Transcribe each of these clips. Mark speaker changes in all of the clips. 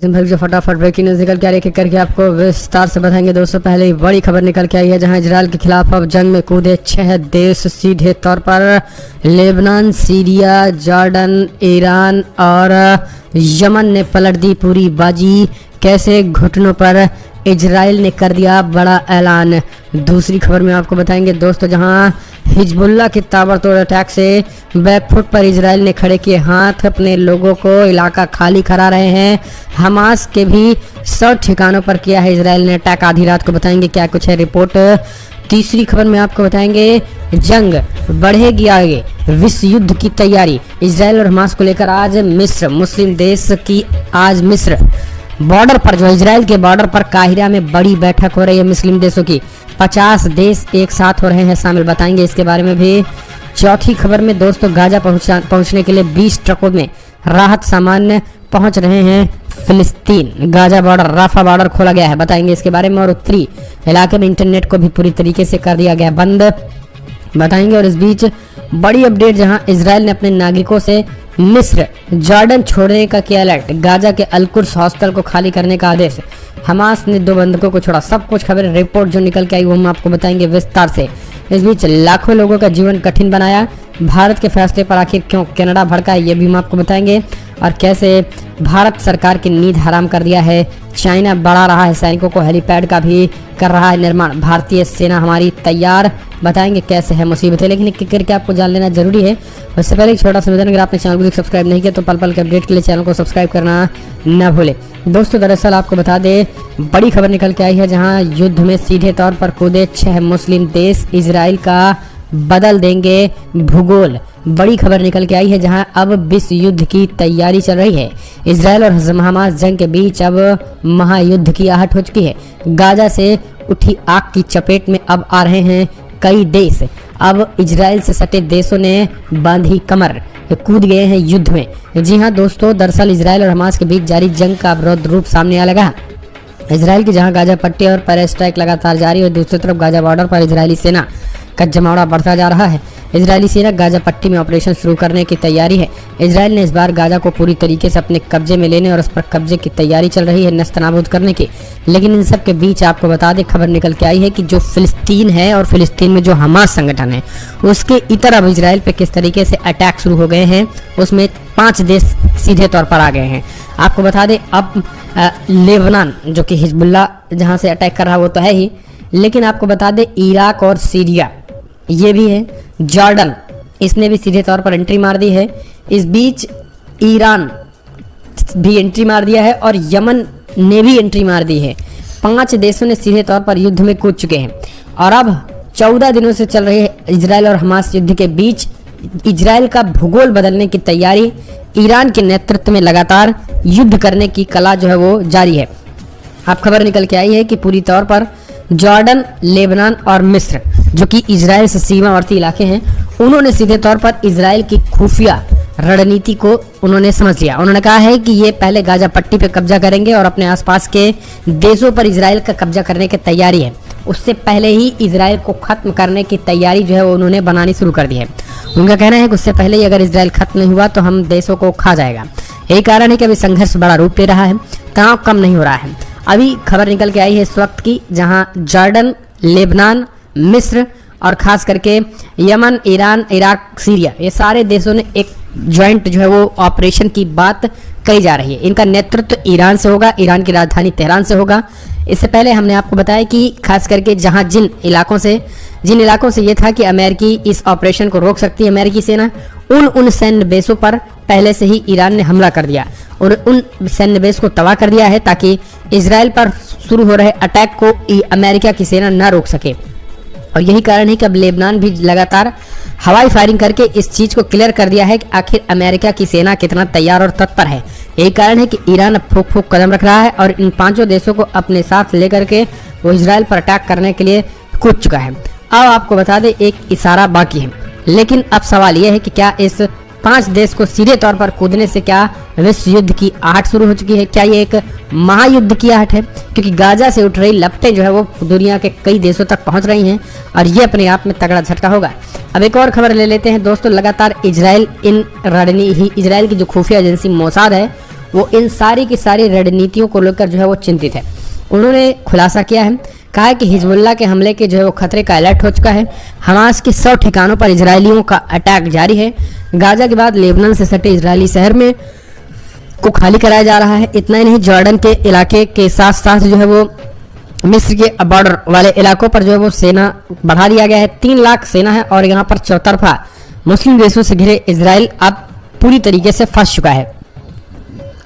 Speaker 1: दिन भर जो फटाफट ब्रेकिंग न्यूज निकल के आ रही है करके आपको विस्तार से बताएंगे दोस्तों। पहले ही बड़ी खबर निकल के आई है जहां इजराइल के खिलाफ अब जंग में कूदे 6 देश सीधे तौर पर लेबनान, सीरिया, जॉर्डन, ईरान और यमन ने पलट दी पूरी बाजी। कैसे घुटनों पर इजराइल ने कर दिया बड़ा ऐलान। दूसरी खबर में आपको बताएंगे दोस्तों जहां हिजबुल्ला के ताबड़तोड़ अटैक से बैकफुट पर इजराइल ने खड़े किए हाथ, अपने लोगों को इलाका खाली करा रहे हैं। हमास के भी 100 ठिकानों पर किया है इजराइल ने अटैक। आधी रात को बताएंगे क्या कुछ है रिपोर्ट। तीसरी खबर में आपको बताएंगे जंग बढ़ेगी आगे, विश्व युद्ध की तैयारी। इजराइल और हमास को लेकर आज मिस्र, मुस्लिम देश की आज मिस्र बॉर्डर पर जो इजराइल के बॉर्डर पर काहिरा में बड़ी बैठक हो रही है मुस्लिम देशों की। 50 देश एक साथ हो रहे हैं शामिल, बताएंगे इसके बारे में भी। चौथी खबर में दोस्तों गाजा पहुंचने के लिए 20 ट्रकों में राहत सामान पहुंच रहे हैं फिलिस्तीन। गाजा बॉर्डर, राफा बॉर्डर खोला गया है, बताएंगे इसके बारे में। और उत्तरी इलाके में इंटरनेट को भी पूरी तरीके से कर दिया गया बंद, बताएंगे। और इस बीच बड़ी अपडेट जहां इजराइल ने अपने नागरिकों से मिस्र, जॉर्डन छोड़ने का किया अलर्ट। गाजा के अलकुर्स हॉस्टल को खाली करने का आदेश। हमास ने 2 बंधकों को छोड़ा। सब कुछ खबर रिपोर्ट जो निकल के आई वो हम आपको बताएंगे विस्तार से। इस बीच लाखों लोगों का जीवन कठिन बनाया, भारत के फैसले पर आखिर क्यों कनाडा भड़का है ये भी हम आपको बताएंगे। और कैसे भारत सरकार की नींद हराम कर दिया है। चाइना बढ़ा रहा है सैनिकों को, हेलीपैड का भी कर रहा है निर्माण। भारतीय सेना हमारी तैयार, बताएंगे कैसे है मुसीबतें। लेकिन करके आपको जान लेना जरूरी है। उससे पहले एक छोटा सा निवेदन, अगर आपने चैनल को सब्सक्राइब नहीं किया तो पल पल के अपडेट के लिए चैनल को सब्सक्राइब करना न भूले। दोस्तों दरअसल आपको बता दें बड़ी खबर निकल के आई है जहां युद्ध में सीधे तौर पर कूदे 6 मुस्लिम देश, इजराइल का बदल देंगे भूगोल। बड़ी खबर निकल के आई है जहां अब विश्व युद्ध की तैयारी चल रही है। इजराइल और हमास जंग के बीच अब महायुद्ध की आहट हो चुकी है। गाजा से उठी आग की चपेट में अब आ रहे हैं कई देश। अब इजराइल से सटे देशों ने बांधी कमर, कूद गए हैं युद्ध में। जी हां दोस्तों, दरअसल इजराइल और हमास के बीच जारी जंग का अवरोध रूप सामने आ लगा। इजराइल की जहां गाजा पट्टी और पर स्ट्राइक लगातार जारी है, दूसरी तरफ गाजा बॉर्डर पर इजरायली सेना का जमावड़ा बढ़ता जा रहा है। इजरायली सेना गाजा पट्टी में ऑपरेशन शुरू करने की तैयारी है। इजराइल ने इस बार गाजा को पूरी तरीके से अपने कब्जे में लेने और उस पर कब्जे की तैयारी चल रही है नस्तनाबूद करने की। लेकिन इन सब के बीच आपको बता दें खबर निकल के आई है कि जो फिलिस्तीन है और फिलिस्तीन में जो हमास संगठन है उसके इतर अब इजराइल पे किस तरीके से अटैक शुरू हो गए हैं, उसमें 5 देश सीधे तौर पर आ गए हैं। आपको बता दें अब लेबनान जो कि हिजबुल्ला जहाँ से अटैक कर रहा है वो तो है ही, लेकिन आपको बता दें इराक और सीरिया ये भी है। जॉर्डन इसने भी सीधे तौर पर एंट्री मार दी है। इस बीच ईरान भी एंट्री मार दिया है और यमन ने भी एंट्री मार दी है। 5 देशों ने सीधे तौर पर युद्ध में कूद चुके हैं। और अब 14 दिनों से चल रहे इजराइल और हमास युद्ध के बीच इजराइल का भूगोल बदलने की तैयारी, ईरान के नेतृत्व में लगातार युद्ध करने की कला जो है वो जारी है। अब खबर निकल के आई है कि पूरी तौर पर जॉर्डन, लेबनान और मिस्र जो कि इजराइल से सीमावर्ती इलाके हैं, उन्होंने सीधे तौर पर इजराइल की खुफिया रणनीति को उन्होंने समझ लिया। उन्होंने कहा है कि ये पहले गाजा पट्टी पे कब्जा करेंगे और अपने आसपास के देशों पर इजराइल का कब्जा करने की तैयारी है। उससे पहले ही इजराइल को खत्म करने की तैयारी जो है वो उन्होंने बनानी शुरू कर दी है। उनका कहना है कि उससे पहले ही अगर इजराइल खत्म नहीं हुआ तो हम देशों को खा जाएगा। यही कारण है कि अभी संघर्ष बड़ा रूप ले रहा है, तनाव कम नहीं हो रहा है। अभी खबर निकल के आई है इस वक्त की जहां जॉर्डन, लेबनान, मिस्र और खास करके यमन, ईरान, इराक, सीरिया ये सारे देशों ने एक ज्वाइंट जो है वो ऑपरेशन की बात कही जा रही है। इनका नेतृत्व ईरान से होगा, ईरान की राजधानी तेहरान से होगा। इससे पहले हमने आपको बताया कि खास करके जहां जिन इलाकों से ये था कि अमेरिकी इस ऑपरेशन को रोक सकती है अमेरिकी सेना, उन सैन्य बेसों पर पहले से ही ईरान ने हमला कर दिया और उन सैन्य बेस को तबाह कर दिया है ताकि इजराइल पर शुरू हो रहे अटैक को अमेरिका की सेना न रोक सके। और यही कारण है कि अब लेबनान भी लगातार हवाई फायरिंग करके इस चीज को क्लियर कर दिया है कि आखिर अमेरिका की सेना कितना तैयार और तत्पर है। यही कारण है कि ईरान अब फूक फूक कदम रख रहा है और इन 5 देशों को अपने साथ लेकर के वो इजराइल पर अटैक करने के लिए कूद चुका है। अब आपको बता दें एक इशारा बाकी है, लेकिन अब सवाल यह है कि क्या इस 5 देश को सीधे तौर पर कूदने से क्या विश्व युद्ध की आहट शुरू हो चुकी है? क्या ये एक महायुद्ध की आहट है? क्योंकि गाजा से उठ रही लपटें जो है वो दुनिया के कई देशों तक पहुंच रही हैं और ये अपने आप में तगड़ा झटका होगा। अब एक और खबर ले लेते हैं दोस्तों। लगातार इजराइल की जो खुफिया एजेंसी मोसाद है वो इन सारी की सारी रणनीतियों को लेकर जो है वो चिंतित है। उन्होंने खुलासा किया है, कहा है कि हिजबुल्लाह के हमले के जो है वो खतरे का अलर्ट हो चुका है। हमास के 100 ठिकानों पर इजरायलियों का अटैक जारी है। गाजा के बाद लेबनान से सटे इजरायली शहर में को खाली कराया जा रहा है। इतना ही नहीं, जॉर्डन के इलाके के साथ साथ जो है वो मिस्र के बॉर्डर वाले इलाकों पर जो है वो सेना बढ़ा दिया गया है। 3 लाख सेना है और यहाँ पर चौतरफा मुस्लिम देशों से घिरे इजराइल अब पूरी तरीके से फंस चुका है।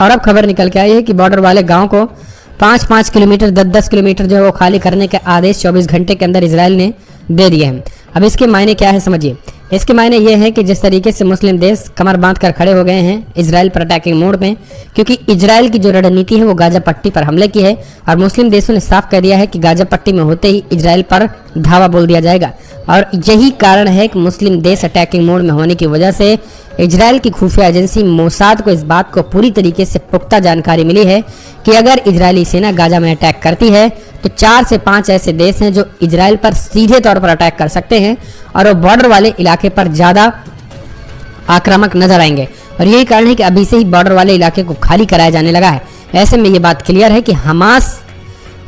Speaker 1: और अब खबर निकल के आई है कि बॉर्डर वाले गांव को 5-5 किलोमीटर 10-10 किलोमीटर जो है वो खाली करने के आदेश 24 घंटे के अंदर इजराइल ने दे दिए हैं। अब इसके मायने क्या है समझिए। इसके मायने ये है कि जिस तरीके से मुस्लिम देश कमर बांध कर खड़े हो गए हैं इजराइल पर अटैकिंग मोड में, क्योंकि इजराइल की जो रणनीति है वो गाजा पट्टी पर हमले की है और मुस्लिम देशों ने साफ कर दिया है कि गाजा पट्टी में होते ही इजराइल पर धावा बोल दिया जाएगा। और यही कारण है कि मुस्लिम देश अटैकिंग मोड में होने की वजह से इजराइल की खुफिया एजेंसी मोसाद को इस बात को पूरी तरीके से पुख्ता जानकारी मिली है कि अगर इजरायली सेना गाजा में अटैक करती है तो 4 से 5 ऐसे देश हैं जो इजराइल पर सीधे तौर पर अटैक कर सकते हैं और वो बॉर्डर वाले इलाके पर ज़्यादा आक्रामक नजर आएंगे। और यही कारण है कि अभी से ही बॉर्डर वाले इलाके को खाली कराया जाने लगा है। ऐसे में ये बात क्लियर है कि हमास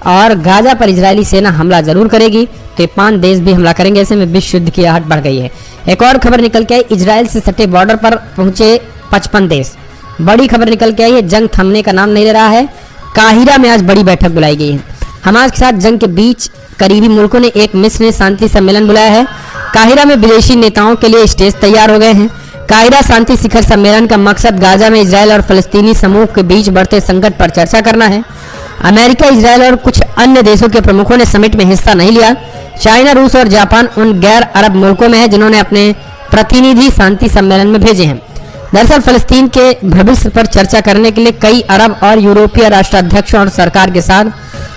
Speaker 1: और गाजा पर इजरायली सेना हमला जरूर करेगी तो ये 5 देश भी हमला करेंगे। ऐसे में विश्व युद्ध की आहट बढ़ गई है। एक और खबर निकल के आई, इजराइल से सटे बॉर्डर पर पहुंचे 55 देश। बड़ी खबर निकल के आई है, जंग थमने का नाम नहीं ले रहा है। काहिरा में आज बड़ी बैठक बुलाई गई है। हमास के साथ जंग के बीच करीबी मुल्कों ने एक मिस्र में शांति सम्मेलन बुलाया है। काहिरा में विदेशी नेताओं के लिए स्टेज तैयार हो गए हैं। काहिरा शांति शिखर सम्मेलन का मकसद गाजा में इजराइल और फलस्तीनी समूह के बीच बढ़ते संकट पर चर्चा करना है। अमेरिका, इजराइल और कुछ अन्य देशों के प्रमुखों ने समिट में हिस्सा नहीं लिया। चाइना, रूस और जापान उन गैर अरब मुल्कों में है जिन्होंने अपने प्रतिनिधि शांति सम्मेलन में भेजे हैं। दरअसल फलस्तीन के भविष्य पर चर्चा करने के लिए कई अरब और यूरोपीय राष्ट्राध्यक्षों और सरकार के साथ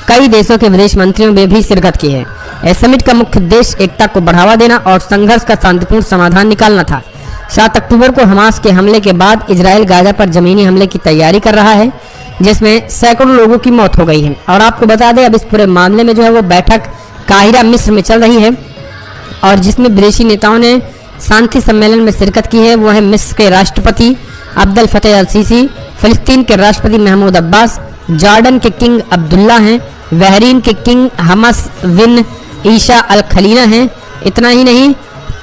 Speaker 1: कई देशों के विदेश मंत्रियों ने भी शिरकत की है। इस समिट का मुख्य उद्देश्य एकता को बढ़ावा देना और संघर्ष का शांतिपूर्ण समाधान निकालना था। 7 अक्टूबर को हमास के हमले के बाद इजराइल गाजा पर जमीनी हमले की तैयारी कर रहा है, जिसमें सैकड़ों लोगों की मौत हो गई है। और आपको बता दें, अब इस पूरे मामले में जो है वो बैठक काहिरा मिस्र में चल रही है और जिसमें विदेशी नेताओं ने शांति सम्मेलन में शिरकत की है वो है मिस्र के राष्ट्रपति अब्दुल फतेह अल सीसी, फिलिस्तीन के राष्ट्रपति महमूद अब्बास, जॉर्डन के किंग अब्दुल्ला हैं, बहरीन के किंग हमस बिन ईशा अल खलीना हैं। इतना ही नहीं,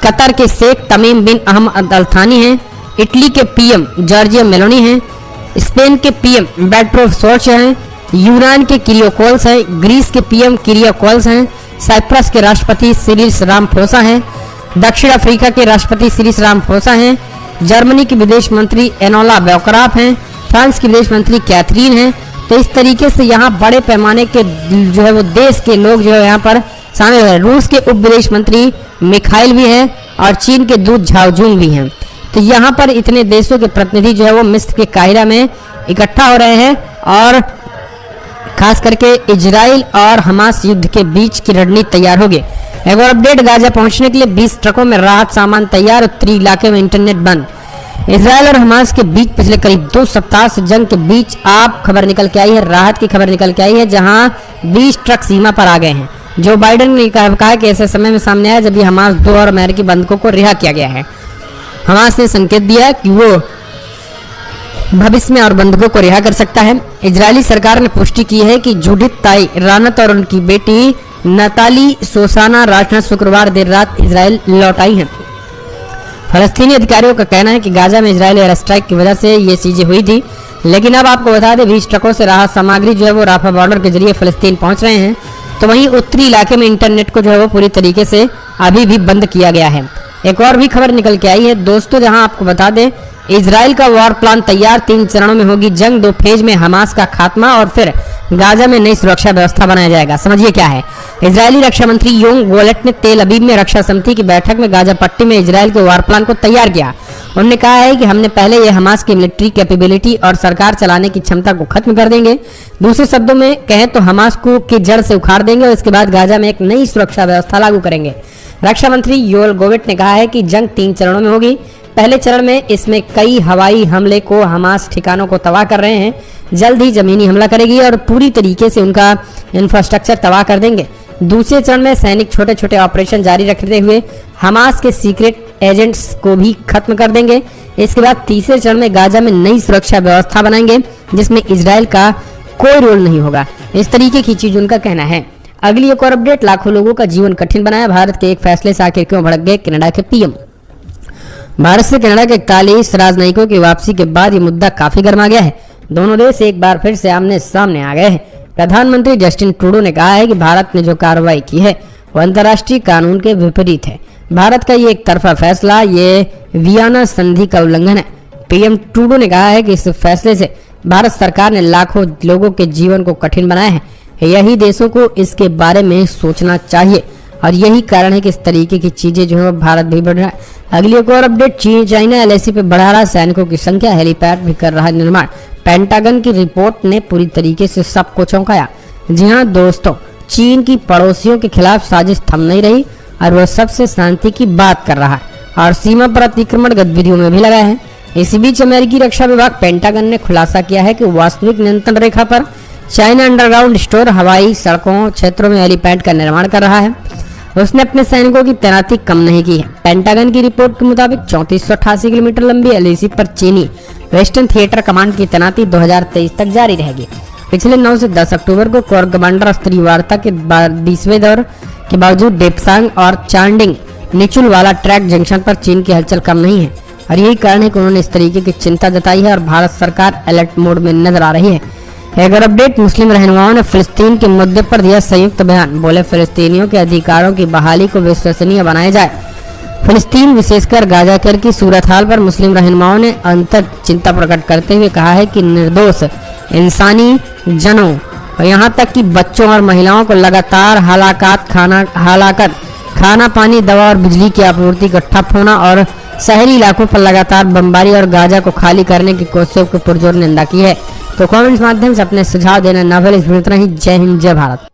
Speaker 1: कतर के शेख तमीम बिन अहमद अल थानी हैं, इटली के पीएम जॉर्जिया मेलोनी हैं, स्पेन के पीएम बेट्रो सोर्च हैं, यूनान के किरियोकोल्स हैं, ग्रीस के पीएम किरियोकोल्स हैं, साइप्रस के राष्ट्रपति सिरिल रामाफोसा हैं, दक्षिण अफ्रीका के राष्ट्रपति सिरिल रामाफोसा हैं, जर्मनी के विदेश मंत्री एनोला बेकराफ हैं, फ्रांस की विदेश मंत्री कैथरीन हैं। तो इस तरीके से यहाँ बड़े पैमाने के जो है वो देश के लोग जो है यहाँ पर शामिल है। रूस के उप विदेश मंत्री मिखाइल भी हैं और चीन के दूत झाओजुंग भी हैं। तो यहाँ पर इतने देशों के प्रतिनिधि जो है वो मिस्र के काहिरा में इकट्ठा हो रहे हैं और खास करके इजराइल और हमास युद्ध के बीच की रणनीति तैयार होगी। एक और अपडेट, गाजा पहुंचने के लिए 20 ट्रकों में राहत सामान तैयार, उत्तरी इलाके में इंटरनेट बंद। इजराइल और हमास के बीच पिछले करीब 2 सप्ताह से जंग के बीच आप खबर निकल के आई है, राहत की खबर निकल के आई है, जहां 20 ट्रक सीमा पर आ गए हैं। जो बाइडेन ने कहा कि ऐसे समय में सामने आया जब ये हमास 2 और अमेरिकी बंधकों को रिहा किया गया है। हमास ने संकेत दिया कि वो भविष्य में और बंधकों को रिहा कर सकता है। इजरायली सरकार ने पुष्टि की है कि जूडिथ ताई रानत और उनकी बेटी नताली सोसाना रात शुक्रवार देर रात इजराइल लौट आई हैं। फलस्तीनी अधिकारियों का कहना है कि गाजा में इजरायली एयर स्ट्राइक की वजह से ये चीजें हुई थी, लेकिन अब आपको बता दें 20 ट्रकों से राहत सामग्री जो है वो राफा बॉर्डर के जरिए फलस्तीन पहुंच रहे हैं। तो वहीं उत्तरी इलाके में इंटरनेट को जो है वो पूरी तरीके से अभी भी बंद किया गया है। एक और भी खबर निकल के आई है दोस्तों, जहां आपको बता दें इजराइल का वॉर प्लान तैयार, 3 चरणों में होगी जंग, 2 फेज में हमास का खात्मा और फिर गाजा में नई सुरक्षा व्यवस्था बनाया जाएगा। समझिए क्या है। इजरायली रक्षा मंत्री योंग गोलेट ने तेल अबीब में रक्षा समिति की बैठक में गाजा पट्टी में इजराइल के वॉर प्लान को तैयार किया। उन्होंने कहा है कि हमने पहले ये हमास की मिलिट्री कैपेबिलिटी और सरकार चलाने की क्षमता को खत्म कर देंगे। दूसरे शब्दों में कहें तो हमास को की जड़ से उखाड़ देंगे और इसके बाद गाजा में एक नई सुरक्षा व्यवस्था लागू करेंगे। रक्षा मंत्री योएल गोवेट ने कहा है कि जंग 3 चरणों में होगी। पहले चरण में इसमें कई हवाई हमले को हमास ठिकानों को तबाह कर रहे हैं, जल्द ही जमीनी हमला करेगी और पूरी तरीके से उनका इंफ्रास्ट्रक्चर तबाह कर देंगे। दूसरे चरण में सैनिक छोटे छोटे ऑपरेशन जारी रखते हुए हमास के सीक्रेट एजेंट्स को भी खत्म कर देंगे। इसके बाद तीसरे चरण में गाजा में नई सुरक्षा व्यवस्था बनाएंगे जिसमें इजराइल का कोई रोल नहीं होगा। इस तरीके की चीज उनका कहना है। अगली एक और अपडेट, लाखों लोगों का जीवन कठिन बनाया, भारत के एक फैसले से आखिर क्यों भड़क गए कनाडा के पीएम। भारत से कनाडा के 41 राजनयिकों की वापसी के बाद ये मुद्दा काफी गर्मा गया है। दोनों देश एक बार फिर से आमने सामने आ गए हैं। प्रधानमंत्री जस्टिन ट्रूडो ने कहा है कि भारत ने जो कार्रवाई की है वो अंतर्राष्ट्रीय कानून के विपरीत है। भारत का ये एक तरफा फैसला ये वियना संधि का उल्लंघन है। पीएम ट्रूडो ने कहा है कि इस फैसले से भारत सरकार ने लाखों लोगों के जीवन को कठिन बनाया है। यही देशों को इसके बारे में सोचना चाहिए और यही कारण है कि इस तरीके की चीजें जो है भारत भी बढ़ रहा है। अगली एक और अपडेट, चीन चाइना एलएसी पे बढ़ा रहा सैनिकों की संख्या, हेलीपैड भी कर रहा निर्माण। पेंटागन की रिपोर्ट ने पूरी तरीके से सबको चौंकाया। जी हाँ दोस्तों, चीन की पड़ोसियों के खिलाफ साजिश थम नहीं रही और वह सबसे शांति की बात कर रहा है और सीमा पर अतिक्रमण गतिविधियों में भी लगा है। इसी बीच अमेरिकी रक्षा विभाग पेंटागन ने खुलासा किया है कि वास्तविक नियंत्रण रेखा पर चाइना अंडरग्राउंड स्टोर, हवाई सड़कों क्षेत्रों में हेलीपैड का निर्माण कर रहा है। उसने अपने सैनिकों की तैनाती कम नहीं की है। पेंटागन की रिपोर्ट के मुताबिक 3488 किलोमीटर लंबी एलएसी पर चीनी वेस्टर्न थिएटर कमांड की तैनाती 2023 तक जारी रहेगी। पिछले 9 से 10 अक्टूबर को कोर कमांडर स्तरीय वार्ता के 20वें दौर के बावजूद डेपसांग और चांडिंग निचुल वाला ट्रैक जंक्शन पर चीन की हलचल कम नहीं है और यही कारण है कि उन्होंने इस तरीके की चिंता जताई है और भारत सरकार अलर्ट मोड में नजर आ रही है। एक और अपडेट, मुस्लिम रहनुमाओं ने फिलिस्तीन के मुद्दे पर दिया संयुक्त बयान। बोले फिलिस्तीनियों के अधिकारों की बहाली को विश्वसनीय बनाया जाए। फिलिस्तीन विशेषकर गाजा कर की सूरत हाल पर मुस्लिम रहनुमाओं ने अंतर चिंता प्रकट करते हुए कहा है कि निर्दोष इंसानी जनों और यहाँ तक कि बच्चों और महिलाओं को लगातार हलाकत, खाना पानी, दवा और बिजली की आपूर्ति का ठप होना और शहरी इलाकों पर लगातार बमबारी और गाजा को खाली करने की कोशिशों की पुरजोर निंदा की है। तो कमेंट्स माध्यम से अपने सुझाव देना ना भूलें। इतना ही, जय हिंद जय भारत।